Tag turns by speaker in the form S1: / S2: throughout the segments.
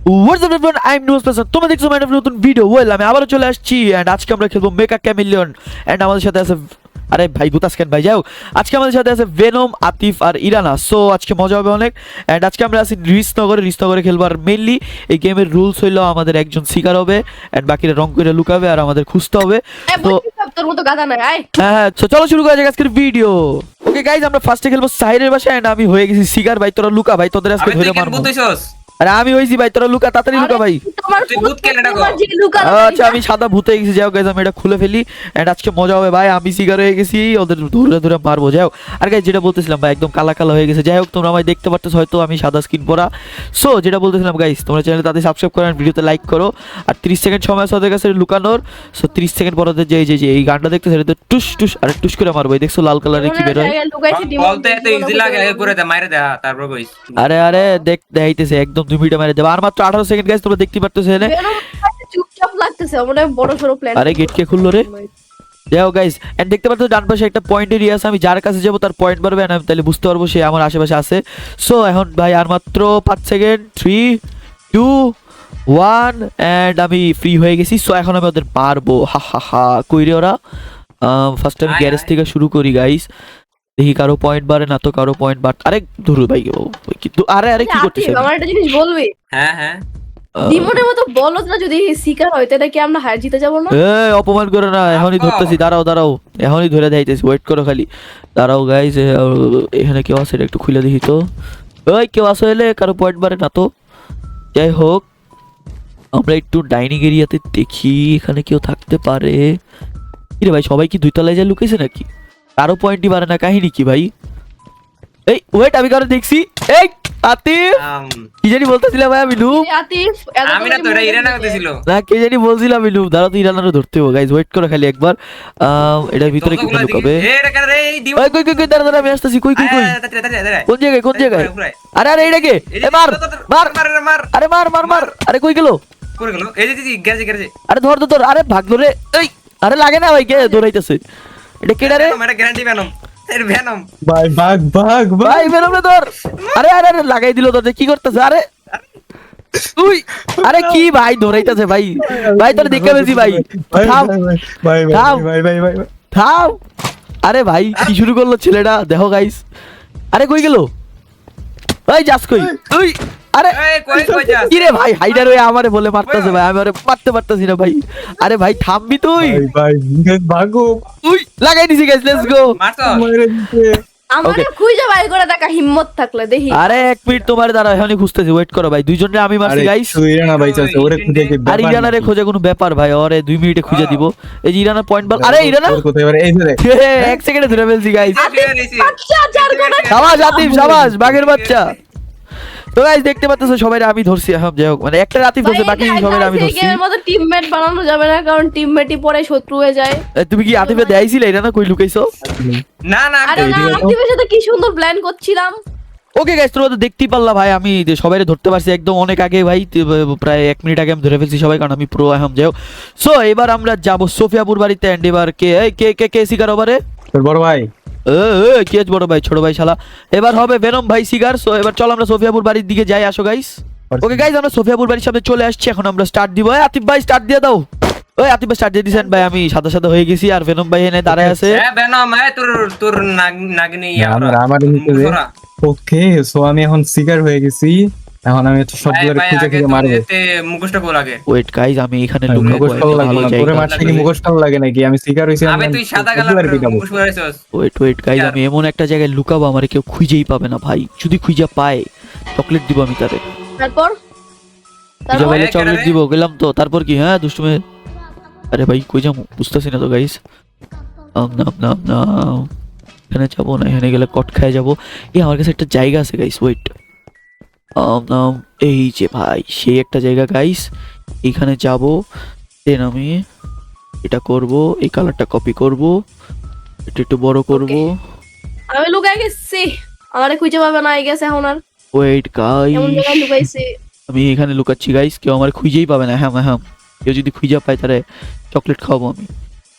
S1: What's up everyone? I'm News Person. তোমরা দেখছো mind of নতুন ভিডিও। ওয়েল আমি আবারও চলে আসছি এন্ড আজকে আমরা খেলবো মেকা ক্যামিলিয়ন এন্ড আমাদের সাথে আছে আরে ভাই গুতাস কেন ভাই যাও। আজকে আমাদের সাথে আছে ভেনম, আতিফ আর ইরানা। সো আজকে মজা হবে অনেক এন্ড আজকে আমরা আছি রিসনগরে খেলবো। আর মেইনলি এই গেমের রুলস হইলো আমাদের একজন শিকার হবে এন্ড বাকিরা রং করে লুকাবে আর আমাদের খুঁজতে হবে। তো
S2: তোর মতো গাধা নাই আয়।
S1: হ্যাঁ তো চলো শুরু করা যাক আজকের ভিডিও। ওকে গাইজ আমরা ফার্স্টে খেলবো সাহিরের বাসায় এন্ড আমি হয়ে গেছি শিকার। ভাই তোরা লুকা ভাই, তোদের আজকে ধরে মারবো। আরে আমি হইছি ভাই, তোরা লুকা তাড়াতাড়ি লুকা ভাই। আচ্ছা আমি সাদা ভূত হয়ে গেছি। যাও গাইজ আমি এটা খুলে ফেলি এন্ড আজকে মজা হবে ভাই। আমি শিকার হয়ে গেছি, ওদের ধরে ধরে মারবো। যাও আর গাইজ যেটা বলতেছিলাম ভাই একদম কালা কালা হয়ে গেছে। যাই হোক তোমরা আমায় দেখতে পারতেছো হয়তো, আমি সাদা স্কিন পরা। সো যেটা বলতেছিলাম গাইজ তোমরা চ্যানেলে তাদের সাবস্ক্রাইব করো আর ভিডিওতে লাইক করো। আর 30 সেকেন্ড সময় আছে ওদের কাছে লুকানোর। সো 30 সেকেন্ড পর ওদের যে এই গানটা দেখতেছে সেটাতে টুস টুস আর টুস করে মারবো। দেখছো লাল কালারে কি বের হয়। আরে আরে দেখাইতেছে একদম 2 মিনিটে মেরে দেব। আর মাত্র 18 সেকেন্ড গাইস, তোমরা দেখতে পারতেছো এখানে
S2: চুপচাপ লাগতেছে মানে বড় সরো প্ল্যান।
S1: আরে গেট কে খুললো রে। যাও গাইস এন্ড দেখতে পাচ্ছ ডান পাশে একটা পয়েন্ট এরিয়া আছে। আমি যার কাছে যাব তার পয়েন্ট বাড়বে এন্ড আমি তাহলে বুঝতে পারবো সে আমার আশেপাশে আছে। সো এখন ভাই আর মাত্র 5 সেকেন্ড 3 2 1 এন্ড আমি ফ্রি হয়ে গেছি। সো এখন আমি ওদের মারবো। হা হা হা কইরে ওরা। ফার্স্ট আমি গ্যারেজ থেকে শুরু করি গাইস। দেখি কারো পয়েন্ট বাড়ে না তো কারো পয়েন্ট বাড়। আরে ধরু ভাই কিন্তু আরে আরে কি করতেছ?
S2: আমার একটা জিনিস বলবি?
S3: হ্যাঁ
S2: ডিমনের মতো বলো না, যদি শিকার হয় তাহলে কি আমরা হার জিতে যাব না?
S1: এই অপমান করো না, এখনই ধরতেছি। দাঁড়াও এখনই ধরে যাইতেছি, ওয়েট করো খালি। দাঁড়াও গাইস এখানে কেউ আছে একটু খুলে দেখি তো। ওই কেউ আসো এলে কারো পয়েন্ট বাড়ে না তো। যাই হোক আমরা একটু ডাইনিং এরিয়াতে দেখি এখানে কেউ থাকতে পারে। কি রে ভাই সবাই কি 2 তলায় যায় লুকাইছে নাকি? কারো পয়েন্টই বাড়ে না, কাহিনী কি ভাই? এই ওয়েট আমি কারো দেখছি। এই আতিফ কি জানি বলতেছিলাম ভাই। আমি নুব।
S2: আতিফ
S3: আমি না তো এটা ইরানা করতেছিল
S1: না কে জানি বলছিলাম আমি নুব। দাঁড়াও তো ইরানারও ধরতে হবে গাইস, ওয়েট করো খালি একবার। এটার ভিতরে কি লুকাবে? ওই কই দাঁড়া আমি আসতেছি। কই কোন জায়গায়? আরে আরে এটা কে? এ মার আরে মার আরে কই গেল?
S3: এই যে গ্যারেজে
S1: আরে ধর আরে ভাগ ধরে। এই আরে লাগে না ভাই, কে দৌড়াইতেছে? এটা কেডা রে?
S3: এটা গ্যারান্টি ভেনম
S4: ভাই ভাগ
S1: ভাই বেরোম না ধর। আরে আরে আরে লাগাই দিল তোর, কি করতেছে? আরে তুই আরে কি ভাই দৌড়াইতেছে ভাই। ভাই তোর দেখে বেশি ভাই। থাম থাম। আরে ভাই কি শুরু করলো ছেলেটা দেখো গাইস। আরে কই গেল? ওই যাস কই তুই? আরে কি রে ভাই হাইডার হয়ে আমারে বলে মারতেছে ভাই। আমি আরে মারতে পারতেছি না ভাই। আরে ভাই থামবি তুই।
S4: ভাগো
S1: তুই লাগাই দিছি গাইস, লেটস গো।
S2: আমারে খুঁজে বাইর করে দেখা হিম্মত থাকলে দেখি।
S1: আরে 1 মিনিট তোমার দাঁড়াও, এখনই খুঁজতেছি। ওয়েট করো ভাই, দুইজনে আমি মারছি গাইস।
S4: ইরানা ভাই চাচা ওরে খুঁজে কি
S1: আর ইরানারে খোঁজে কোনো ব্যাপার ভাই? ওরে 2 মিনিটে খুঁজে দিব। এই যে ইরানার পয়েন্ট বল। আরে ইরানা
S4: কোথায় এবারে? এই যে
S1: 1 সেকেন্ডে ধরে ফেলছি গাইস।
S2: আচ্ছা চার কোণা
S1: শাবাশ আতিফ শাবাশ বাঘের বাচ্চা। তো গাইস দেখতে পাচ্ছেন সবাই আমি ধরছি। এখন যাই হোক মানে একটা আতিফ ধরছে, বাকি সবাই আমি ধরছি।
S2: গেমের মধ্যে টিমমেট বানানো যাবে না, কারণ টিমমেটই পরে শত্রু হয়ে যায়।
S1: তুমি কি আতিফে দেখাইছিলে ইরানা কই লুকাইছো?
S3: না
S2: আরে না, আতিফের সাথে কি সুন্দর প্ল্যান করছিলাম।
S1: ওকে গাইস তোমরা তো দেখতেই পারলা ভাই, আমি সবাইরে ধরতে পারছি একদম অনেক আগে ভাই। প্রায় 1 মিনিট আগে আমি ধরে ফেলছি সবাই, কারণ আমি প্রো এখন যাও। সো এবার আমরা যাব সোফিয়াপুর বাড়িতে এন্ড এবার কে শিকার ওভারে?
S4: তোর বড় ভাই
S1: কে বড় ভাই? ছোট ভাই শালা। এবার হবে ভেনম ভাই শিকার। সো এবার চলো আমরা সোফিয়াপুর বাড়ির দিকে যাই। আসো গাইস। ওকে গাইস আমরা সোফিয়াপুর বাড়ির সামনে চলে আসছি। এখন আমরা স্টার্ট দিব। এই আতিফ ভাই স্টার্ট দিয়ে দাও। ওই আতিফ ভাই স্টার্ট দিয়ে দিছেন ভাই। আমি সাদা হয়ে গেছি আর ভেনম ভাই এনে দাঁড়ায় আছে।
S3: ভেনম তোর নাগনি
S4: আমার ওকে সো আমি এখন শিকার হয়ে গেছি। এখন আমি তো সবগুলো খুঁজে মারবো।
S3: মুখোশটা বল আগে।
S1: ওয়েট গাইস আমি এখানে লুকাবো।
S4: তোরে মারতে কি মুখোশটা লাগে নাকি? আমি শিকার হইছি।
S3: আমি তুই সাদা কালার মুখোশ পরেছস।
S1: ওয়েট গাইস আমি এমন একটা জায়গায় লুকাবো আমারে কেউ খুঁজেই পাবে না ভাই। যদি খুঁজে পায় চকলেট দিব আমি তারে।
S2: তারপর
S1: চকলেট দিব গেলাম তো। তারপর কি? হ্যাঁ দুষ্টুমে। আরে ভাই কই যাবো বুঝতেছি না তো গাইস। না এখানে যাবো না, এখানে গেলে কট খায় যাবো। আমার কাছে একটা জায়গা আছে গাইস। ওয়েট এই যে ভাই সেই একটা জায়গা গাইস, এইখানে যাব। দেন আমি এটা করব, এই কালারটা কপি করব, এটা একটু বড় করব।
S2: আমি লুকাই গেছি, আমারে খুঁজে পাবে না আই গেছে এখন আর।
S1: ওয়েট গাইস
S2: এমন জায়গায় লুকাইছে।
S1: আমি এখানে লুকাচ্ছি গাইস, কেউ আমার খুঁজেই পাবে না। হ্যাঁ কেউ যদি খুঁজে পায় তাহলে চকলেট খাওয়াবো আমি।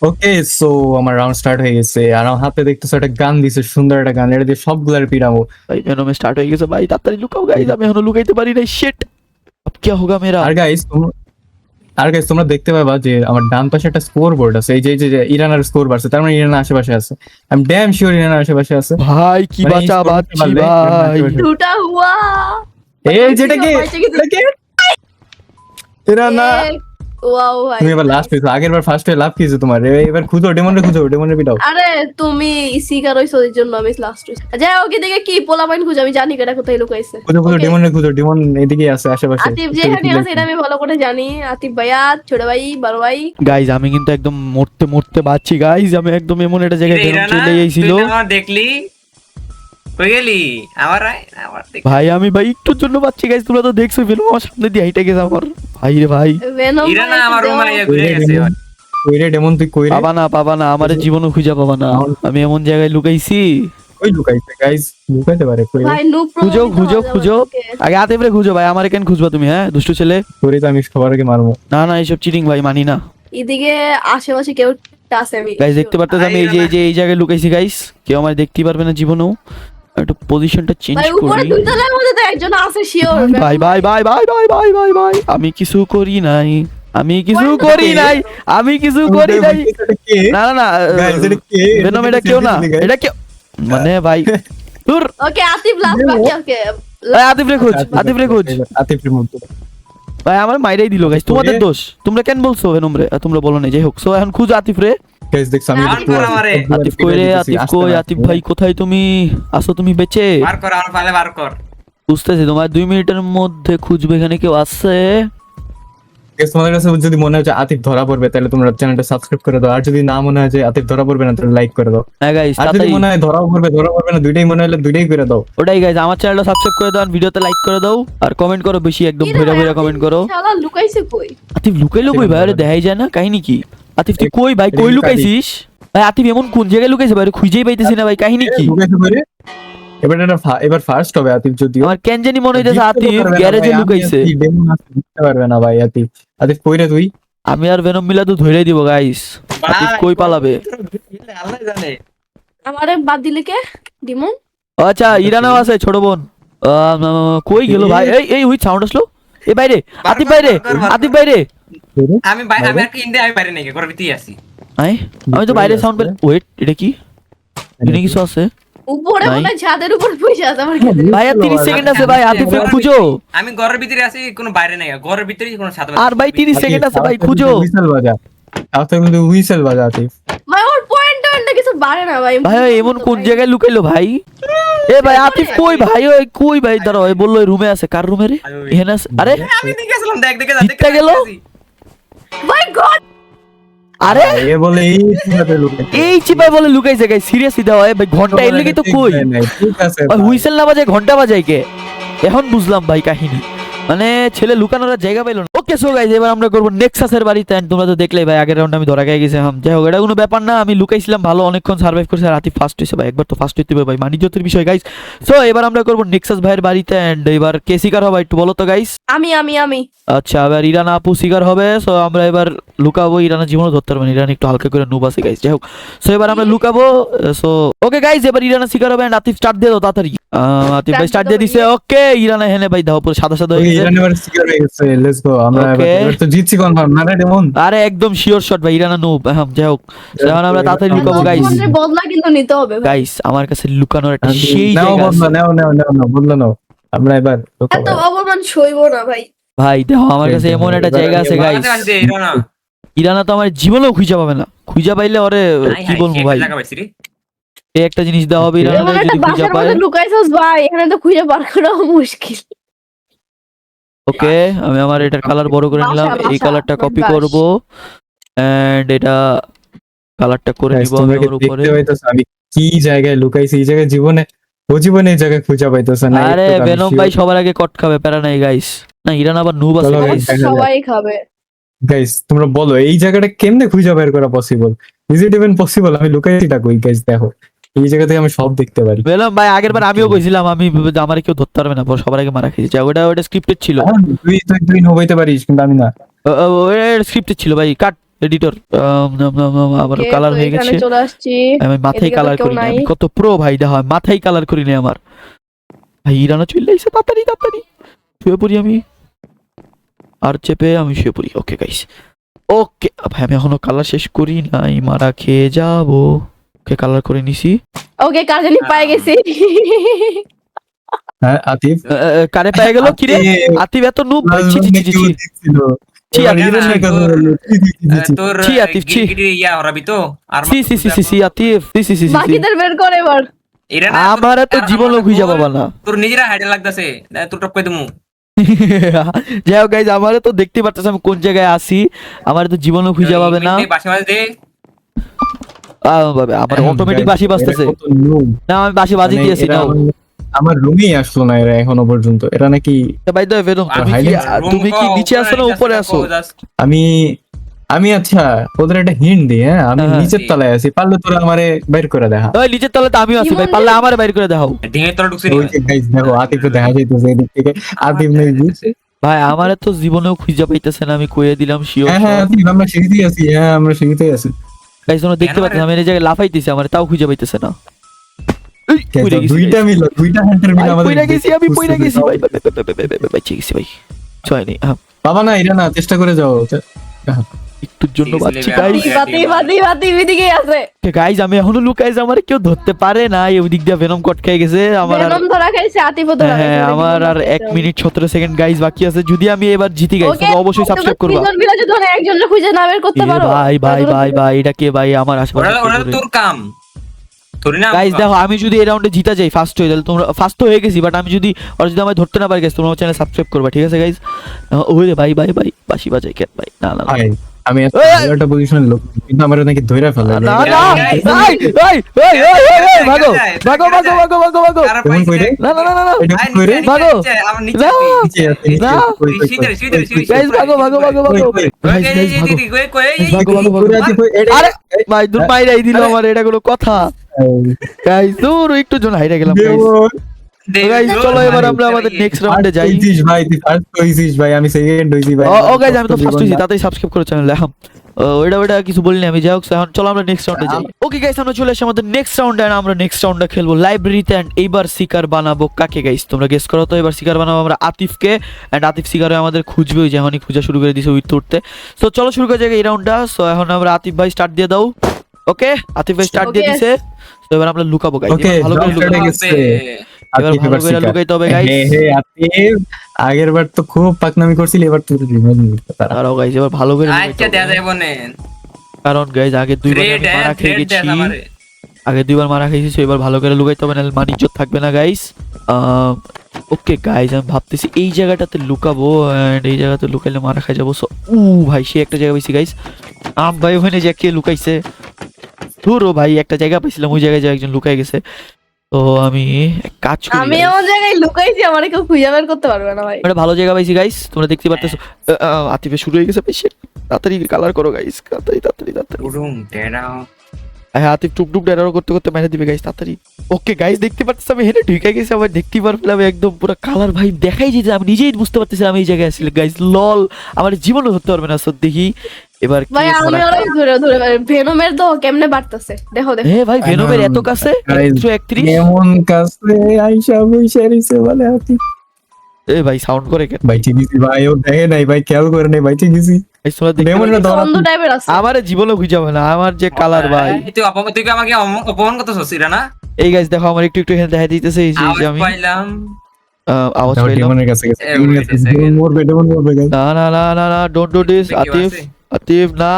S4: ওকে সো আমার রাউন্ড স্টার্ট হয়ে গেছে। আর আমার হাতে দেখতেছো একটা গান দিছে, সুন্দর একটা গান। এটা দিয়ে সবগুলার পিরাবো
S1: ভাই ভেনমে স্টার্ট হয়ে গেছে ভাই, তাড়াতাড়ি লুকাও গাইস। আমি এখনো লুকাইতে পারি না। শিট अब क्या होगा मेरा?
S4: আর গাইস তোমরা দেখতে পাবা যে আমার ডান পাশে একটা স্কোর বোর্ড আছে, এই যে ইরানের স্কোর বাড়ছে, তার মানে ইরান আশেপাশে আছে। I am damn sure Iran আশেপাশে আছে।
S1: ভাই কি
S4: মানে এই
S1: বাঁচা
S4: score
S1: বাচ্চি
S4: পারলে ইরান
S1: ভাই।
S4: আশেপাশে।
S2: টুটা হুয়া
S4: এই যেটা কি ইরান না,
S2: ওয়াও ভাই।
S4: তুমি এবার লাস্ট হয়েছো, আগের বার ফার্স্ট হয়ে লাভ কিছে তোমার। এবার খুঁজো ডেমনরে, খুঁজো ডেমনরে পিটাও।
S2: আরে তুমি শিকার হইছো এর জন্য আমি লাস্ট হইছি। যাই হোক এদিকে কি পোলা পাইন খুঁজে, আমি জানি কেটা কোথায় লুকাইছে।
S4: খুঁজো
S2: Okay,
S4: ডেমনরে খুঁজো, ডেমন এদিকে আছে আশেপাশে।
S2: আতিফ যেখানে আছে এটা আমি ভালো করে জানি। আতিফ ভাইয়া, ছোট ভাই, বড় ভাই।
S1: গাইজ আমি কিন্তু একদম মরতে মরতে বাঁচছি গাইজ। আমি একদম এমন একটা জায়গায়
S3: কিরে,
S1: বেরোম
S3: ইরানা,
S1: চলে আইছিল
S3: তুই না আমার দেখলি কই গেলি? আমার
S1: ভাই। আমি ভাই একটুর জন্য বাঁচছি গাইজ। তোমরা তো দেখছো ফিল্ম আমার সামনে দিয়ে হাইটা গেছে আমার ভাই রে ভাই।
S2: ভেনম
S3: ইরানা
S2: ভাই
S3: আমার
S2: দেও।
S3: রুমে ঘুরে গেছে।
S4: কইরে ডেমন তুই কইরে
S1: পাবা না আমার জীবনও খুঁজে পাবা না। আমি এমন জায়গায় লুকাইছি।
S4: কই লুকাইছে গাইস? লুকাইতে পারে কইরে।
S2: ভাই নুপ
S1: খুঁজো আগে আতিফরে খুঁজো ভাই। আমার কেন খুঁজবা তুমি? হ্যাঁ দুষ্টু ছেলে।
S4: কইরে তো আমি সবার আগে মারবো।
S1: না এইসব চিটিং ভাই, মানি না।
S2: এদিকে আশেপাশে কেউ আছে আমি
S1: গাইজ দেখতে পারতেছ আমি এই জায়গায় লুকাইছি গাইস। কেউ আমার দেখতেই পারবে না জীবনেও। একটু পজিশনটা চেঞ্জ
S2: ভাই উপরে
S1: করি।
S2: দুই তলার মধ্যে তো একজন আছে শিওর।
S1: ভাই ভাই ভাই ভাই ভাই ভাই ভাই ভাই আমি কিছু করি নাই। আমি কিছু করি নাই।
S4: কে
S1: না
S4: গাইস এটা কে?
S1: ভেনম এটা কেউ না, এটা কেউ মানে ভাই দূর।
S2: ওকে আতিফ লাস্ট বাকি। ওকে
S1: ভাই আতিফ রে খোঁজ।
S4: আতিফের মধ্যে
S1: ভাই আমার মাইরাই দিল গাইস। তোমাদের দোষ। তোমরা কেন বলছো ভেনম রে? তোমরা বলো না। যাই হোক সো এখন খুঁজো আতিফ রে।
S4: গাইস দেখছ আমি
S3: বার কর আমারে।
S1: আতিফ কই রে? আতিফ কই? আতিফ ভাই কোথায় তুমি? আসো তুমি বেঁচে?
S3: বার কর আমার পালে বার কর।
S1: বুঝতেছি তোমার 2 মিনিটের মধ্যে খুঁজবে এখানে কেউ আছে।
S4: গাইস তোমাদের কাছে যদি মনে হয় যে আতিফ ধরা পড়বে তাহলে তোমরা চ্যানেলটা সাবস্ক্রাইব করে দাও, আর যদি না মনে হয় যে আতিফ ধরা পড়বে না তাহলে লাইক করে দাও।
S1: হ্যাঁ গাইস
S4: আর যদি
S1: তাড়াতাড়ি
S4: মনে হয় ধরা পড়বে না, দুইটাই মনে হলে দুইটাই করে দাও।
S1: ওটাই গাইস আমার চ্যানেলটা সাবস্ক্রাইব করে দাও, ভিডিওতে লাইক করে দাও আর কমেন্ট করো বেশি, একদম ভইরা ভইরা কমেন্ট করো।
S2: শালা লুকাইছে কই?
S1: আতিফ লুকাইলো কই ভাই? আরে দেখাই যায় না কাহিনী কি? আতিফ তুই কই ভাই? কই লুকাইছিস ভাই? আতিফ এমন কোন জায়গায় লুকাইছে ভাই? খুঁজেই পাইতেছি না ভাই, কাহিনী কি?
S4: লুকাইছে কইরে? এবার ফার্স্ট হবে আতিফ যদিও।
S1: আমার কেন জানি মনে হইতেছে আতিফ গ্যারেজে লুকাইছে।
S4: ডেমন আছে বুঝতে পারবে না ভাই। আতিফ কইরে তুই?
S1: আমি আর ভেনম মিলা তো ধইরাই দিব গাইস। আতিফ কই পালাবে?
S3: আল্লাহ জানে।
S2: আমারে বাদ দিলে কে? ডিমন
S1: আচ্ছা ইরানাও আছে ছোট বোন। কই গেল ভাই? এই হুই সাউন্ড আসলো। এ বাইরে আতিফ, বাইরে আতিফ, বাইরে।
S3: আমি একটা ইন্ডিয়া আমি বাইরে নাই ঘরের ভিতরেই আছি।
S1: আমি তো বাইরে সাউন্ড পেলাম। ওয়েট এটা কি? এখানে কিছু আছে
S2: উপরে
S1: নাই।
S2: মনে হয় ছাদের উপর বসে আছে আমার কাছে।
S1: ভাই আর 30 সেকেন্ড আছে ভাই। আতিফে খুঁজো।
S3: আমি ঘরের ভিতরে আছি, কোনো বাইরে নাই। ঘরের ভিতরেই কোনো ছাদ।
S1: আর ভাই 30 সেকেন্ড আছে ভাই, খুঁজো।
S4: হুইসেল বাজা আতিফ।
S2: ভাই ওর পয়েন্ট কিছু বাড়ে না ভাই।
S1: ভাই এমন কোন জায়গায় লুকাইলো ভাই? এ ভাই আতিফ কই ভাই? ওই কই ভাই? দাঁড়াও এই বললো রুমে আছে। কার রুমে রে? এখানে আছে। আরে
S3: আমি দেখেছিলাম, দেখে
S1: জিতটা গেল?
S2: ভাই গড
S1: আরে
S4: এ বলে এই চিপাতে লুকাইছে।
S1: এই চিপাই বলে লুকাইছে গাইস। সিরিয়াসলি দাও ভাই। ঘন্টা এর লাগি তো কই
S4: ঠিক আছে
S1: ভাই? হুইসেল না বাজায় ঘন্টা বাজায় কে? এখন বুঝলাম ভাই কাহিনী। মানে ছেলে লুকানোর আর জায়গা পাইলো না। ওকে সো গাইস এবার আমরা করব নেক্সাসের বাড়িতে। And তোমরা তো দেখলেই ভাই আগের রাউন্ডে আমি ধরা খেয়ে গেছিলাম। যাই হোক এটা কোনো ব্যাপার না। আমি লুকাইছিলাম ভালো, অনেকক্ষণ সার্ভাইভ করেছি। আর আতিফ ফার্স্ট হইছে ভাই। একবার তো ফার্স্ট হইতে হবে ভাই, মানিজ্যতের বিষয় গাইস। সো এবার আমরা করব নেক্সাস ভাইয়ের বাড়িতে। এন্ড এবার কে শিকার হবে একটু বলো তো গাইস?
S2: আমি
S1: আচ্ছা এবার ইরানা আপু শিকার হবে। সো আমরা এবার লুকাবো। ইরানা জীবনও ধরতে পারবে না, ইরানা একটু হালকা করে নুব আছে গাইস। যাই হোক সো এবার আমরা লুকাবো। সো ওকে গাইস এবার ইরানা শিকার হবে। এন্ড আতিফ স্টার্ট দিয়ে দাও তাড়াতাড়ি। আতিফ ভাই স্টার্ট দিয়ে দিছে। ওকে ইরানা হেনে ভাই দাও পুরো সাদা সাদা হয়ে গেছে।
S4: ইরান এবার সিকিউর হয়ে গেছে। Let's go. আমরা
S1: Okay.
S4: এবার তো জিতছি কনফার্ম না রে ডেমন?
S1: আরে একদম শিওর শট ভাই। ইরানা নুব। হ্যাঁ যাই হোক এখন আমরা তাড়াতাড়ি লুকাবো গাইস।
S2: বদলা কিন্তু নিতে হবে ভাই।
S1: গাইস আমার কাছে লুকানোর একটা সেই
S4: নাও
S1: জায়গা
S4: বদলা,
S1: আছে।
S4: নাও বদলা নাও। আমরা এবার লুকাবো।
S2: এত অপমান সইব না ভাই।
S1: ভাই দেখো আমার কাছে এমন একটা জায়গা আছে গাইস।
S3: আছে ইরানা।
S1: ইরানা তো আমার জীবনেও খুঁজে পাবে না। খুঁজে পাইলে ওরে কি বলবো ভাই।
S3: জায়গা পাইছি রে।
S1: এই একটা জিনিস দেওয়া হবে ইরানা
S2: এমন একটা
S1: যদি খুঁজে
S2: বাসার
S1: পায়।
S2: মধ্যে লুকাইছস ভাই, এখানে তো খুঁজে বার করা মুশকিল।
S1: ওকে আমি আমার এটার কালার বড় করে নিলাম। এই কালারটা কপি করব এন্ড এটা কালারটা করে
S4: Guys,
S1: নিব আমি
S4: তোমরা কি
S1: ওর উপরে।
S4: দেখতে পাইতেছো আমি কি জায়গায় লুকাইছি? এই জায়গায় জীবনে এই জায়গায় খুঁজে পাইতেছে না।
S1: আরে ভেনম ভাই সবার আগে কট খাবে, প্যারা নাই গাইস। না ইরান আবার নুব আছে
S4: চলো
S1: গাইস।
S4: দেখা যাক।
S2: সবাই খাবে।
S4: গাইস তোমরা বলো এই জায়গাটা কেমনে খুঁজে বের করা possible? Is it even possible? আমি লুকাইছিটা কই গাইস? দেখো এই জায়গা থেকে আমি সব দেখতে পারি।
S1: ভেনম ভাই আগের বার আমিও কইছিলাম আমি আমার কেউ ধরতে পারবে না, পর সবার আগে মারা খেয়েছি। ওটা স্ক্রিপ্টেড ছিল।
S4: তুই নবাইতে পারিস কিন্তু আমি না।
S1: স্ক্রিপ্টেড ছিল ভাই। কাট এডিটর। আবার
S2: Okay,
S1: কালার
S2: তো
S1: হয়ে
S2: এখানে
S1: গেছে।
S2: চলে আসছি।
S1: আমি মাথায়
S2: এদিকে তো
S1: কালার
S2: কেউ
S1: করি না।
S2: নাই।
S1: আমি কত প্রো ভাই দেখো আমি মাথায় কালার করি না আমার। ভাই ইরানও চলে আইছে তাড়াতাড়ি শুয়ে পড়ি আমি। আর চেপে আমি শুয়ে পড়ি। ওকে গাইস, ওকে ভাই আমি এখনো কালার শেষ করি নাই, মারা খেয়ে যাবো। ওকে কালার করে নিছি।
S2: ওকে কার জানি পায়ে গেছি।
S4: হ্যাঁ আতিফ
S1: কারে পেয়ে গেল কি রে? আতিফ এত নুব ভাই, ছি ছি ছি ছি ছি। ছি আতিফ,
S3: তোর
S1: ছি আতিফ, ছি।
S3: গিরগিটি ইয়া হরাবি তো আর
S1: সি সি সি সি সি আতিফ, সি সি সি সি।
S2: বাকিদের বের করে এবার।
S3: এরা না
S1: আমারে তো জীবনও খুঁজে পাবা না।
S3: তোর নিজেরা হাইডে লাগতাছে তোর টপকে দিমু।
S1: যাই হোক গাইজ, আমারে তো দেখতে পারতেছ আমি কোন জায়গায় আছি, আমার তো জীবনও খুঁজে পাবে না।
S3: বাসি মাঝে দে
S1: আমার অটোমেটিক বাঁশি বাজতেছে না, আমি বাঁশি বাজিয়ে দিয়েছি না।
S4: আমার রুমেই আসলো না এরা এখনো পর্যন্ত। এরা নাকি
S1: ভাই তো বেরোম, তুমি কি নিচে আসো না উপরে আসো?
S4: আমি আমি আচ্ছা ওদের একটা হিন্ট দিই। হ্যাঁ আমি
S1: হ্যাঁ।
S4: নিচের তলায় আছি, পারলে তোরা আমারে বের করে দেখা।
S1: ওই নিচের তলে তো আমিও আছি ভাই, পারলে আমারে বাইর করে দেখাও।
S3: ডিঙের তলে ঢুকছি
S4: ওই যে guys দেখো আতিফকে দেখা যাইতেছে এদিক থেকে। আতিফ নেই বুঝছে।
S1: ভাই আমারে তো জীবনেও খুঁজে পাইতেছে না, আমি কইয়ে দিলাম শিওর।
S4: হ্যাঁ হ্যাঁ আতিফ আমরা সিঁড়িতেই আছি। হ্যাঁ আমরা সিঁড়িতেই আছি।
S1: গাইজ তোমরা দেখতে পাচ্ছ আমি এই জায়গায় লাফাইতেছি, আমার তাও খুঁজে পাইতেছে না। এই, পইড়া গেছি
S4: দুইটা
S1: guys।
S4: মিলো, দুইটা হান্টার মিলো
S1: ভাই,
S4: আমাদের।
S1: পইড়া গেছি আমি, পইড়া গেছি ভাই, বাঁচে গেছি ভাই। ছয়নি
S4: বাবা না এটা না, চেষ্টা করে যাও।
S1: একটুর জন্য বাঁচছি
S3: ভাই।
S1: গাইজ।
S2: বাতি এদিকে আছে।
S1: গাইজ আমি এখনো লুকাই, আমার কেউ ধরতে পারে না। ওই দিক দিয়ে ভেনম কট খেয়ে গেছে আমার। আর
S2: বেনম ধরা খাইছে, আতিফও ধরা খাইছে।
S1: হ্যাঁ আমার আর 1 মিনিট 17 সেকেন্ড গাইজ বাকি আছে। যদি আমি এবার জিতি গাইজ
S2: ওকে,
S1: তোমরা অবশ্যই সাবস্ক্রাইব করবা।
S2: তিনজন মিলে যদি ওরা একজনের খুঁজে না বের করতে
S1: এ
S2: পারো।
S1: ভাই ভাই ভাই ভাই এটা কে ভাই আমার
S3: ওরা ওরা
S1: আশেপাশে?
S3: তোর কাম তোরি না
S1: গাইজ দেখো আমি যদি এই রাউন্ডে জিতা যাই ফার্স্ট হয়ে, তাহলে তোমরা ফার্স্ট তো হয়ে গেছি, বাট আমি যদি ওরা যদি আমায় ধরতে না পারে গাইজ তোমরা আমার চ্যানেল সাবস্ক্রাইব করবা, ঠিক আছে গাইজ? ওই রে ভাই ভাই ভাই বাঁশি বাজাই কেন ভাই? না না না
S4: ভাই আমি এত
S1: এই!
S4: ভালো একটা পজিশনের লোক, কিন্তু আমার নাকি ধইরা ফেলে।
S1: না না এই ভাগো ভাগো ভাগো ভাগো ভাগো ভাগো।
S4: কেমন কইরে?
S1: না না না না না
S4: এটা কি কইরে?
S1: ভাগো।
S3: আমার নিচে
S1: না।
S4: নিচে আছে, নিচে
S1: না।
S4: আছে। কই, কই, কই,
S3: সিধে সিধে
S4: কই, কই,
S1: গাইজ ভাগো ভাগো ভাগো ভাগো
S4: কই, কই,
S1: গাইজ গাইজ ভাগো
S3: দিদি কই কই
S1: ভাগো ভাগো ভাগো।
S4: কই, কই, এটা-
S1: আরে ভাই দূর মাইরাই দিল আমার, এটা কোনো কথা? গাইজ দূর একটু জন হাইরা গেলাম গাইজ। গাইজ চলো এবার আমরা আমাদের নেক্সট রাউন্ডে যাই।
S4: হইছিস ভাই, তুই ফার্স্ট হইছিস ভাই, আমি সেকেন্ড হইছি ভাই।
S1: ও গাইজ আমি তো ফার্স্ট হইছি, তাড়াতাড়ি সাবস্ক্রাইব করো চ্যানেলে। ওইটা কিছু বলিনি আমি। যাই হোক এখন চলো আমরা নেক্সট রাউন্ডে যাই। ওকে গাইজ আমরা চলে আসি আমাদের নেক্সট রাউন্ডে, আর আমরা নেক্সট রাউন্ডে খেলবো লাইব্রেরিতে। এন্ড এইবার শিকার বানাবো কাকে গাইজ তোমরা গেস করো তো? এবার শিকার বানাবো আমরা আতিফকে। এন্ড আতিফ শিকার হয়ে আমাদের খুঁজবে, ওই যে এখনই খোঁজা শুরু করে দিয়েছে উইথ উঠতে। তো চলো শুরু করে যাই এই রাউন্ডটা। সো এখন আমরা আতিফ ভাই স্টার্ট দিয়ে দাও। ওকে আতিফ ভাই স্টার্ট দিয়ে
S2: Okay.
S1: দিছে। তো এবার আমরা লুকাবো গাইজ,
S4: Okay,
S1: ভালো করে
S4: drop
S1: লুকাবো।
S4: start এ গেছে।
S1: এবার
S4: আতিফ
S1: ভালো
S4: এবার
S1: করে
S4: শিকার।
S1: লুকাইতে হবে গাইজ।
S4: হে হে আতিফ, আগের বার তো খুব পাকনামি করছিলি, এবার তুই রিমেন করতে পারা।
S1: দাঁড়াও গাইজ এবার ভালো করে লুকাইতে
S3: আচ্ছা
S1: হবে।
S3: দেয়া যাবে না
S1: কারণ গাইজ আগে দুইবার
S3: গ্রেড
S1: আমি মারা খেয়ে
S3: গ্রেড
S1: গেছি,
S3: দেয়া আমারে
S1: আগে দুইবার মারা খেয়েছি, so এবার ভালো করে লুকাইতে হবে, নাহলে মান ইজ্জত থাকবে না গাইস। ওকে গাইজ আমি ভাবতেছি এই জায়গাটাতে লুকাবো, এন্ড এই জায়গাতে লুকাইলে মারা খাই যাবো। সো ভাই সে একটা জায়গা পাইছি গাইস। ভাই ওখানে যে কে লুকাইছে, ধুরো ভাই একটা জায়গা পাইছিলাম, ওই জায়গায় যে একজন লুকাই গেছে। তো আমি এক কাজ করি
S2: আমি
S1: guys।
S2: এমন জায়গায় লুকাইছি আমার কেউ খুঁজে বের করতে পারবে না ভাই।
S1: একটা ভালো জায়গা পাইছি গাইস, তোমরা দেখতে পারতেছো। আতিফে শুরু হয়ে গেছে ভাই, shit। তাড়াতাড়ি কালার করো গাইস, তাড়াতাড়ি তাড়াতাড়ি তাড়াতাড়ি।
S3: উডুম টেরাও
S1: হ্যাঁ আতিফ টুকটুক ডেরারও করতে করতে মেরে দিবে গাইস, তাড়াতাড়ি। ওকে গাইস দেখতে পাচ্ছি আমি হেনে ঢুকে গেছি, আমার দেখতে পারলাম একদম পুরো কালার ভাই দেখাই যেতে, আমি নিজেই বুঝতে পারতেছিলাম এই জায়গায় আসলে গাইস। লল আমার জীবনও ধরতে পারবে না। সো দেখি এবার কি
S2: ভাই আমি
S1: করা
S2: ওরা
S1: যায়।
S2: ধরে ধরে ভেনমের তো কেমনে বাড়তেছে দেখো দেখো।
S1: হ্যাঁ ভাই ভেনমের এত কাছে,
S4: Guys,
S1: 131।
S4: এমন কাছে আইসা বইসা রইছে বলে আতিফ।
S1: এ ভাই সাউন্ড করে কেন
S4: বাইচে গেছি ভাই, ও দেখে নাই ভাই, খেয়াল করে নাই, বাইচে গেছি।
S1: এই শোনা দেখতে
S4: Demon
S1: পাচ্ছি।
S4: না ধরা
S2: বন্ধু টাইপের আছে।
S1: আমার জীবনও খুঁজে পাবে না, আমার যে কালার ভাই।
S3: তুই অপমান তুই কি আমাকে অপমান করতেছস ইরা না
S1: এই গাইস দেখো আমার একটু একটু এখানে দেখা দিতেছে এই যে
S3: আওয়াজ
S1: আমি
S3: পাইলাম
S1: আওয়াজ
S4: দাও,
S1: পাইলাম।
S4: ডেমনের কাছে গেছে।
S3: এ, wait a second.
S4: ডেমন মরবে guys।
S1: না না না না না ডোন্ট ডু দিস
S3: কেউ
S1: আতিফ,
S3: আছে?
S1: আতিফ না।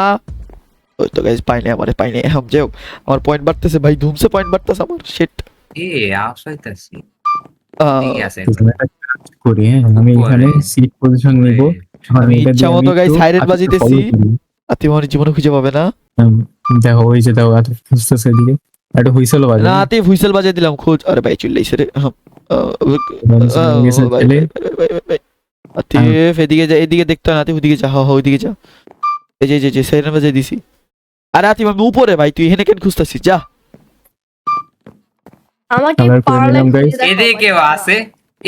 S1: ওই তো গাইস পাইনি, আমারে পাইনি। হাম যাও আমার পয়েন্ট বাড়তেছে ভাই, ধুমসে পয়েন্ট বাড়তেছে আমার। শিট
S3: এ আসাইতাছি ঠিক আছে
S4: এখানে একটা কাজ করি, হ্যাঁ, আমি এখানে সিট পজিশন নিব।
S1: আমি
S4: এটা
S1: ইচ্ছা
S4: দিয়ে
S1: মতো
S4: আমি
S1: guys
S4: একটু
S1: siren
S4: আতিফকে
S1: বাজাইতেছি।
S4: follow করি।
S1: আতিফ আমার জীবনে খুঁজে পাবে না।
S4: দেখো ওই যে দাও আতিফ খুঁজতেছে এদিকে, একটা হুইসেল বাজে।
S1: না আতিফ হুইসেল বাজিয়ে দিলাম, খোঁজ। আরে ভাই চলে আইছে রে। ভাই, ভাই, ভাই, ভাই, ভাই। আতিফ এদিকে যা, এদিকে দেখতে হয় না, আতিফ ওদিকে যা। হ্যাঁ ওইদিকে যা। এই যে যে সাইরেন বাজিয়ে দিছি। আরে আতিফ আমি উপরে ভাই, তুই এখানে কেন খুঁজতেছিস? যা।
S2: আমাকে
S4: Colour করে
S2: পারলে
S4: নিলাম, guys।
S2: খুঁজে দেখো
S3: এদিকে
S2: ভাই।
S3: কেউ আছে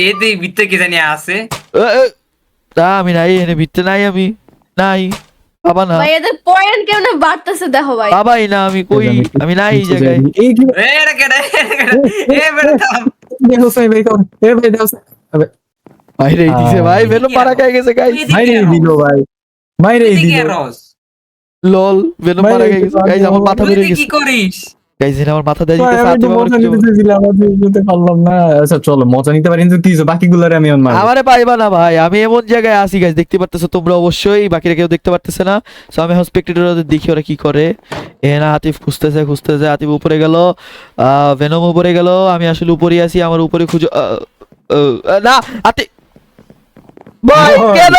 S3: এদিকে ভিতরে কে জানি আছে
S1: তা আমি নাই, এখানে ভিতরে নাই, আমি নাই বাবা না,
S2: ভাই এদের পয়েন্ট কেমনে বাড়তেছে দেখো ভাই।
S1: বাবাই না, আমি কই, আমি নাই এই জায়গায়।
S4: এই কি
S3: এ এটা কেডা এ বেটা থাম
S4: দেখো সাই ভাই, কোন এ ভাই দাও।
S1: মাইরে দিছে ভাই, ভেনম মারা খেয়ে গেছে গাইস।
S4: মাইরে দিল ভাই, মাইরে
S3: এদিকে
S4: দিল।
S3: রস
S1: লল, ভেনম মারা খেয়ে গেছে গাইস, আমার মাথা
S3: তুই
S1: বেরিয়ে
S3: কি
S1: গেছে
S3: করিস?
S1: গাইস, এটা আমার মাথা দিয়ে
S4: ভাই,
S1: দিতেছে।
S4: আমি তো মজা নিতে চাইছিলাম, আমি নিতে পারলাম না। আচ্ছা চলো, মজা নিতে পারি, কিন্তু কি হইছে, বাকিগুলোরে আমি অন মারবো।
S1: আমারে পাইবা না ভাই, আমি এমন জায়গায় আছি গাইস, দেখতে পারতেছো তোমরা অবশ্যই, বাকিরা কেউ দেখতে পারতেছে না। সো আমি এখন স্পেক্টেটরদের দেখি ওরা কি করে। না আতিফ খুঁজতেছে, আতিফ উপরে গেল, ভেনম উপরে গেল, আমি আসলে উপরে আছি, আমার উপরে খুঁজো। না আতিফ ভাই কেন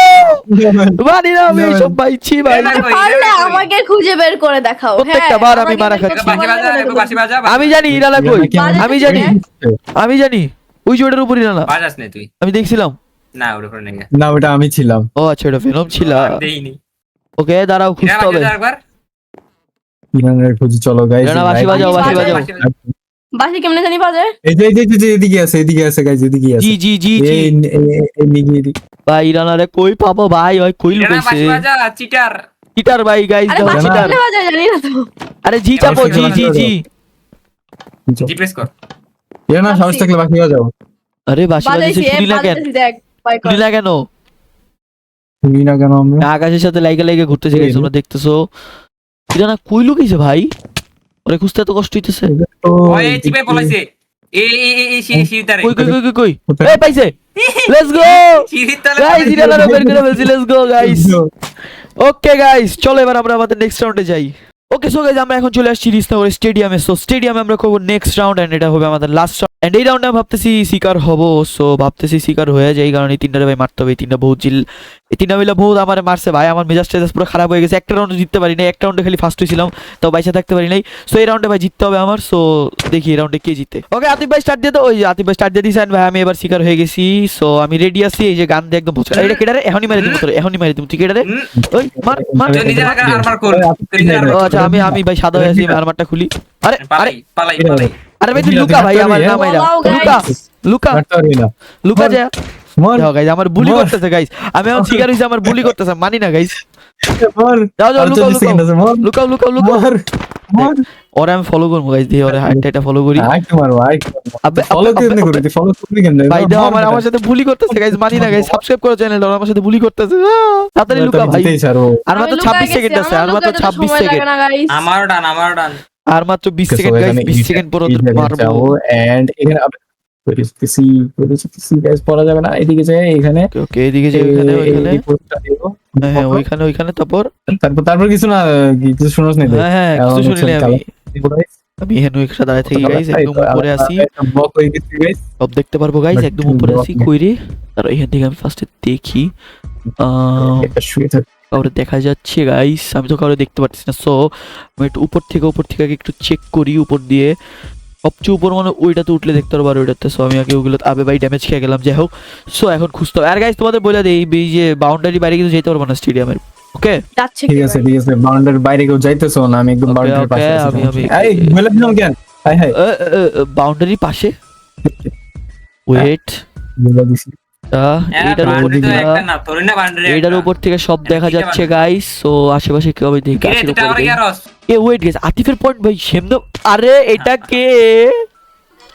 S1: মানি না আমি সব পাইছি ভাই।
S3: এ না কই,
S2: পারলে
S3: এ না কই।
S2: আমাকে খুঁজে বের করে দেখাও।
S1: প্রত্যেকটা বার আমি মারা খাচ্ছি।
S3: বাঁশি বাজা, একটু বাঁশি বাজা।
S1: আমি জানি ইরানা কই, আমি জানি, আমি জানি ওই যে ওটার উপর ইরানা,
S3: বাজাস নে তুই।
S1: আমি দেখছিলাম।
S3: না ওর উপরে নেই।
S4: না, ওটা আমি ছিলাম।
S1: ও আচ্ছা, ওটা ভেনম ছিল।
S3: দেইনি।
S1: ওকে দাঁড়াও,
S3: এরা
S1: খুঁজতে হবে।
S3: বাজা একবার।
S4: ইরানের খুঁজি, চলো গাইস।
S1: ইরানা বাঁশি বাজাও, বাঁশি বাজাও।
S2: বাসি কেমনে জানি বাজে?
S4: এই যে এদিকে আছে গাইস, এদিকে আছে।
S1: জি জি জি জি
S4: এই নিগি এদিকে।
S1: ভাই ইরানারে কই পাবো ভাই, ওই কই
S3: এরা
S1: লুকাইছে
S3: বাঁশি বাজা, চিটার।
S1: চিটার ভাই গাইস,
S2: আরে
S1: দাও
S2: বাসি
S1: চিটার।
S2: কেমনে বাজে জানি না তো।
S1: আরে জি চাপো, জি জি জি।
S3: জি প্রেস কর।
S4: ইরানা সাহস থাকলে বাকি বাজাও।
S1: আরে বাঁশি বাজাইছে,
S2: বাজাইছি,
S1: শুনি না কেন,
S2: বাজাইছি, দেখ বাই কর।
S1: শুনি না কেন?
S4: তুমি না কেন আমরা?
S1: আকাশের সাথে লাইগা লাইগা ঘুরতেছে গাইস, তোমরা দেখতেছো। ইরানা কই লুকাইছে ভাই, ওরে খুঁজতে এত কষ্ট হইতেছে।
S4: তো
S3: ওই চিপে পলাইছে। এই সিঁড়িটারে।
S1: কই কই কই কই কই,
S4: কোথায়?
S1: এই পাইছে, লেটস গো
S3: সিঁড়ির তলে
S1: গাইস,
S3: পলাইছে।
S1: ইরানারে বের করে ফেলছি, let's go guys. Okay guys, চলো এবার আমরা আমাদের নেক্সট রাউন্ডে যাই। ওকে সো গাইস, আমরা এখন চলে আসছি রিসনগর স্টেডিয়ামে। সো স্টেডিয়ামে আমরা করব নেক্সট রাউন্ড, এন্ড এটা হবে আমাদের লাস্ট রাউন্ড। এন্ড এই রাউন্ডে ভাবতেছি শিকার হব। সো ভাবতেছি শিকার হয়ে যাই, কারণ এই তিনটারে ভাই মারতে হবে। এই তিনটা বহুত জিল, এই তিনটা মিলে বহুত আমারে মারছে ভাই। আমার মেজাজ টেজাজ পুরো খারাপ হয়ে গেছে। একটা রাউন্ডে জিততে পারি নাই, একটা রাউন্ডে খালি ফার্স্ট হয়েছিলাম, তাও বাইসে থাকতে পারি নাই। সো এই রাউন্ডে ভাই জিততে হবে আমার। সো দেখি এই রাউন্ডে কে জিতে। ওকে আতিফ ভাই স্টার্ট দিয়ে দাও। ওই যে আতিফ ভাই স্টার্ট দিয়ে দিয়েছেন ভাই, আমি এবার শিকার হয়ে গেছি। সো আমি রেডি আছি, এই যে গান দিয়ে একদম ভোচকা। এটা কেডারে এখনই মারি দিমু তোরে, এখনই মারি দিমু। তুই কেডারে? ওই মার মার।
S3: তুই নিজের আগে আরমার কর। তুই নিজের
S1: ও
S3: আরমার
S1: আচ্ছা, আমি ভাই সাদা হয়ে আছি, আরমারটা খুলি। আরে আরে
S3: পালাই।
S1: আরে ভাই তুই লুকা ভাই, আমার নাম আইরা
S2: Wow, guys.
S1: লুকা লুকা
S4: মারতে পারবি না।
S1: লুকা যা।
S4: মর
S1: যাও গাইস, আমার বুলি
S4: মর।
S1: করতেছে গাইস, আমি এখন শিকার হইছি, আমার বুলি করতেছে, মানি না গাইস।
S4: মর।
S1: যাও যাও,
S4: আর
S1: লুকাও
S4: 40 সেকেন্ড আছে, মর।
S1: লুকাও লুকাও লুকাও।
S4: মর। মর।
S1: ওরে আমি ফলো করবো গাইস, দিয়ে ওরে হাইটটা ফলো করি।
S4: আরেকটু মারো, আরেকটু মারো।
S1: আবে
S4: ফলো কেমনে করবি? ফলো করবি কেমনে?
S1: ভাই দাও,
S4: মর,
S1: আমার সাথে বুলি করতেছে গাইস, মানি না গাইস। সাবস্ক্রাইব করো চ্যানেলটা, আমার সাথে বুলি করতেছে। তাড়াতাড়ি
S4: তুমি
S1: লুকা ভাই,
S4: জিতেই ছাড়ো।
S1: আর মাত্র 26 সেকেন্ড আছে, আর মাত্র 26 সেকেন্ড,
S3: আমার ডান।
S1: আর মাত্র 20
S4: Okay, so
S1: সেকেন্ড গাইস,
S4: এখানে
S1: 20 সেকেন্ড পর ওদের
S4: এখানে
S1: মারবো।
S4: যাবো, and এখানে পরিস্থিতি guys, পড়া যাবে না। এদিকে যাই, এখানে
S1: ওকে এদিকে যে ওইখানে ওইখানে,
S4: এই পোস্টটা দেবো।
S1: হ্যাঁ ওইখানে ওইখানে, তারপর
S4: তারপর কিছু না, কিছু শুনোস না?
S1: হ্যাঁ কিছু শুনিনি আমি। আমি এখানে ওইখানে দাঁড়ায় থাকি গাইস, একদম উপরে আছি,
S4: ব্লক হয়ে গেছে গাইস।
S1: সব দেখতে পারবো গাইস,
S4: But
S1: একদম উপরে আছি।
S4: block-
S1: কই রে, আর এখান থেকে আমি ফার্স্টে দেখি
S4: এটা শুয়ে থাক।
S1: কাউরে দেখা যাচ্ছে গাইস, আমি তো কাউরে দেখতে পাচ্ছি না। সো আমি একটু উপর থেকে আগে একটু চেক করি, উপর দিয়ে সবচেয়ে উপর মানে ওইটাতে উঠলে দেখতে পারবো, আর ওইটাতে। সো আমি আগে ওগুলো, আবে ভাই ড্যামেজ খেয়ে গেলাম, যাই হোক। সো এখন খুঁজতে হবে। আর গাইস তোমাদের বলে দেই, এই যে বাউন্ডারি বাইরে কিন্তু যেতে পারবো না স্টেডিয়ামের। ওকে
S2: যাচ্ছে
S4: ঠিক আছে, ঠিক আছে, বাউন্ডারির বাইরে কেউ যাইতেছো না, আমি একদম
S1: Okay,
S4: বাউন্ডারির পাশে
S1: okay,
S4: আছি।
S1: আমি-
S4: এই বলে দিলাম কেন? হাই হাই
S1: বাউন্ডারির পাশে ওয়েট,
S4: বলে দিছি।
S1: এইটার উপর
S3: বাউন্ডারি তো
S1: থেকে,
S3: একটা না, তোর না বাউন্ডারি।
S1: এইটার উপর থেকে সব দেখা
S3: তিনটা
S1: যাচ্ছে
S3: boundary।
S1: গাইস। সো আশেপাশে কেউ আমি দেখি গাছের উপর
S3: টাওয়ারে
S1: দিয়ে।
S3: গিয়া রস।
S1: এ ওয়েট গেস, আতিফের পয়েন্ট ভাই সেমদ। আরে এটা কে,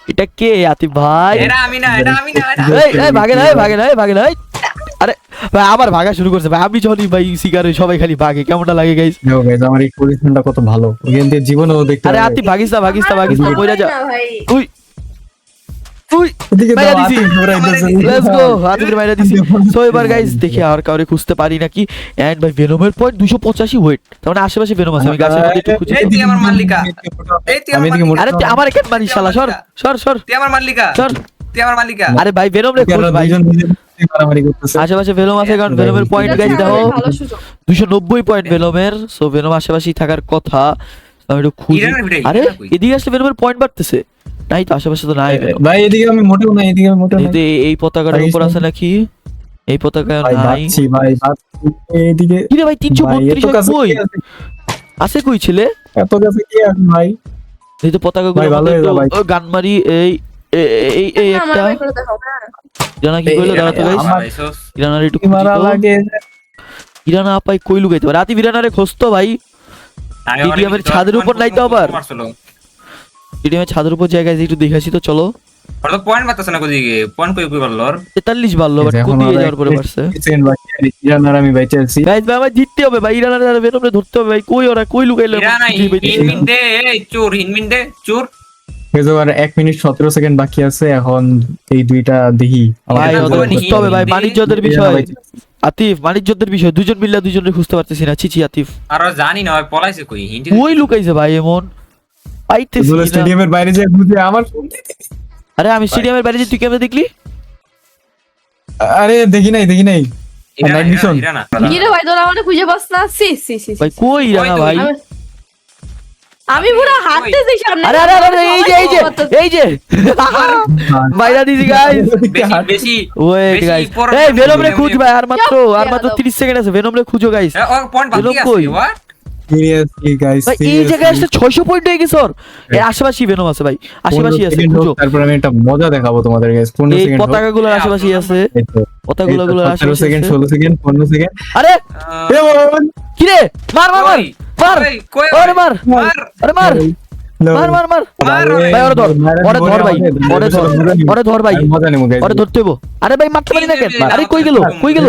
S1: এটা কে আতিফ ভাই?
S3: এটা আমি না।
S1: এই ভাগে না, ভাগে না। আরে ভাই আবার ভাগা শুরু করছে ভাই। আমি যখনই ভাই শিকার হই, সবাই খালি ভাগে, কেমনটা লাগে গাইস?
S4: দেখো guys, আমার এই পজিশনটা কত ভালো, এখান থেকে জীবনেও দেখতে
S1: আরে
S4: পারবে।
S1: আতিফ ভাগিস না মইরা যা।
S2: ভাই
S1: তুই তুই
S4: এদিকে
S1: মাইরা
S4: দাও,
S1: দিছি।
S4: আতিফ ঘুরাইতেছে।
S1: লেটস গো, আতিফের মাইরা দিছি। সো এবার গাইস দেখি আর কাউরে খুঁজতে পারি নাকি। এন্ড ভাই ভেনমের পয়েন্ট 285 ওয়েট, তার মানে আশেপাশে ভেনম আছে। আমি গাছের মধ্যে একটু খুঁজি।
S3: এই তুই আমার মাল্লিকা। এই তুই
S4: আমি
S3: আমার
S4: এদিকে
S3: মাল্লিকা।
S1: আরে তুই আমার কেন মারিস শালা, সর
S3: তুই আমার মাল্লিকা।
S1: সর।
S3: তুই আমার মাল্লিকা।
S1: আরে ভাই ভেনম রে খোঁজ ভাই,
S4: দুইজন মারামারি করতেছে।
S1: আশেপাশে ভেনম আছে, কারণ ভেনমের পয়েন্ট গাইস দেখো
S2: ভালো সুযোগ।
S1: 290 পয়েন্ট ভেনমের। সো ভেনম আশেপাশেই থাকার কথা, আমি একটু খুঁজি।
S3: ইরানের ভিতরে,
S1: আরে
S3: ইরানের কই?
S1: এদিকে আসলে ভেনমের পয়েন্ট বাড়তেছে, নাই তো আশেপাশে তো নাই ভেনম।
S4: ভাই এদিকে আমি মোটেও নাই, এদিকে আমি মোটেও নাই।
S1: এই পতাকাটার
S4: ভাই,
S1: উপর আছে নাকি? এই পতাকা
S4: ভাই
S1: নাই।
S4: ভাবছি, ভাই ভাবছি, এদিকে
S1: কি রে ভাই
S4: ভাই,
S1: 332
S4: এত কাছে
S1: কই
S4: কে আছে?
S1: আছে? কই ছিলে?
S4: এত কাছে কে আছে ভাই?
S1: এই তো পতাকাগুলো
S4: ভাই, ভালো হয়ে যাও ভাই।
S1: গান মারি। এই
S2: না, আমার
S1: একটা
S2: ভাই করে দেখাও, হ্যাঁ।
S1: জানা কি কইলো, দাঁড়া তো গাইস।
S3: আমার ভাইসোস।
S1: ইরানার একটু
S4: কি মারা
S1: খুঁজি তো।
S4: লাগে?
S1: ইরানা আপাই কই লুকাইতে পারে? রাতি ইরানারে খুঁজতো ভাই।
S3: আমি
S1: স্টেডিয়ামের ছাদের উপর নাই তো আবার? স্টেডিয়ামের ছাদের উপর জায়গায় একটু দেখাছি তো, চলো।
S3: ওর তো পয়েন্ট পাতাছ না কোদিকে পয়েন্ট কই পারলো ওর
S1: 43 বাড়লো বাট
S4: এখন
S1: কোদিয়ে
S4: আর
S1: যাওয়ার পরে পারছে
S4: সেকেন্ড বাকি আছে, ইরান আর আমি বেঁচে আছি।
S1: গাইস ভাই আমার জিততে হবে ভাই ইরান আর ভেনমরে ধরতে হবে ভাই কই ওরা কই লুকাইলো
S3: এরা নাই হিনমিন দে এই চোর হিনমিন দে চোর
S4: গেছো আর 1 মিনিট 17 সেকেন্ড বাকি আছে, এখন এই দুইটা দেখি
S1: ভাই
S3: এটা
S1: ওদের
S3: তো
S1: খুঁজতে হবে ভাই
S3: হিন্দি-
S1: বাণিজ্যদের বিষয় আতিফ বাণিজ্যদের বিষয় দুজন মিল্লা দুজনের খুঁজতে পারতেছি না চিচি আতিফ
S3: আর ও জানি না ওই পলাইছে কই হিন্দি
S1: কই লুকাইছে ভাই এমন পাইতেছি না।
S4: স্টেডিয়ামের বাইরে যে বুঝে আমার
S1: আরে আমি স্টেডিয়ামের বাইরে যে তুই কেমনে দেখলি
S4: আরে দেখি নাই
S3: ইরানা,
S4: night vision।
S3: ইরানা,
S2: কি রে ভাই তোরা আমারে খুঁজে পাস না সি সি সি সি।
S1: ভাই কই রানা
S3: কই তুই?
S1: ভাই
S2: আমি- আমি পুরো হাঁটতেছি সামনে
S1: আরে আরে আরে এই যে এই যে বাইরা দিছি গাইস
S3: বেশি
S1: ওয়েট
S3: বেশি
S1: গাইস
S3: পর-
S1: এই ভেনম রে খুঁজ ভাই আর মাত্র
S2: বেয়াদব।
S1: 30 সেকেন্ড আছে ভেনম রে খুঁজো গাইস
S3: ও পয়েন্ট বাকি
S1: এরকম
S3: আছে
S1: কই?
S3: what
S4: সিরিয়াসলি গাইস,
S1: ভাই এই জায়গায় আসলে 600 পয়েন্ট হয়ে গেছে ওর এর আশেপাশেই ভেনম আছে ভাই আশেপাশেই আছে খুঁজো
S4: তারপর আমি একটা মজা দেখাবো তোমাদের গাইস। 15
S1: এই
S4: সেকেন্ড
S1: পতাকাগুলোর আশেপাশেই আছে পতাকাগুলোর
S4: 17
S1: আশেপাশে
S4: সেকেন্ড
S1: আছে।
S4: 16 সেকেন্ড 15 সেকেন্ড
S3: আহ,
S1: আরে কি রে মার মার মার
S3: কই?
S1: মার
S3: কই? কই?
S1: ওরে মার
S3: মার
S1: আরে মার মার মার মার
S3: মার,
S1: ভাই ওরে ধর ওরে ধর ভাই ওরে ধর ভাই
S4: মজা নেবো গাইস।
S1: ওরে ধরতে হইবো আরে ভাই মারতে পারি না কেন
S3: মার।
S1: আরে কই গেল কই গেল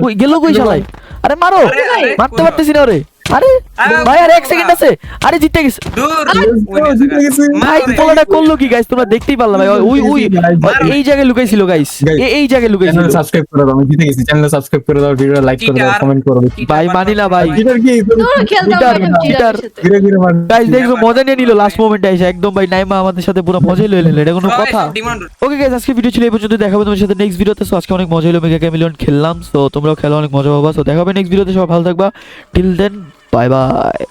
S1: কই গেল কই শালাই আরে মারো
S3: আরে, আরে,
S1: মারতে
S3: কই?
S1: পারতেছি না ওরে আরে
S3: আরে,
S1: ভাই আর 1 সেকেন্ড আছে আরে জিতে গেছে
S3: দূর
S4: জিতে গেছে।
S1: ভাই পোলাটা করলো কি গাইস তোমরা দেখতেই পারলা ভাই ওই ওই
S3: মার।
S1: এই জায়গায় লুকাইছিল গাইস এই জায়গায় লুকাইছিল
S4: চ্যানেল সাবস্ক্রাইব করে দাও, আমি জিতে গেছি। চ্যানেল সাবস্ক্রাইব করে দাও, ভিডিও লাইক করে দাও,
S3: Cheater।
S4: কমেন্ট করো।
S1: ভাই মানি না ভাই
S4: জিটার কি
S2: তোরা খেলতাম
S1: Cheater,
S2: ভাই
S1: cheater।
S2: চিটারের সাথে।
S4: ধীরে ধীরে মার।
S1: গাইস দেখো মজা নিয়ে নিল লাস্ট মোমেন্টে এসে একদম ভাই নাইমা আমাদের সাথে পুরো মজাই লয়ে নিল এটা কোনো কথা ওকে গাইস আজকে ভিডিও ছিল এই পর্যন্ত দেখাবো তোমার সাথে নেক্সট ভিডিওতে সো আজকে অনেক মজা হলো মেগা ক্যামিলিয়ন খেললাম সো তোমরাও খেলো অনেক মজা পাবা সো দেখাবে নেক্সট ভিডিওতে সবাই ভালো থাকবা টিল দেন বাই বাই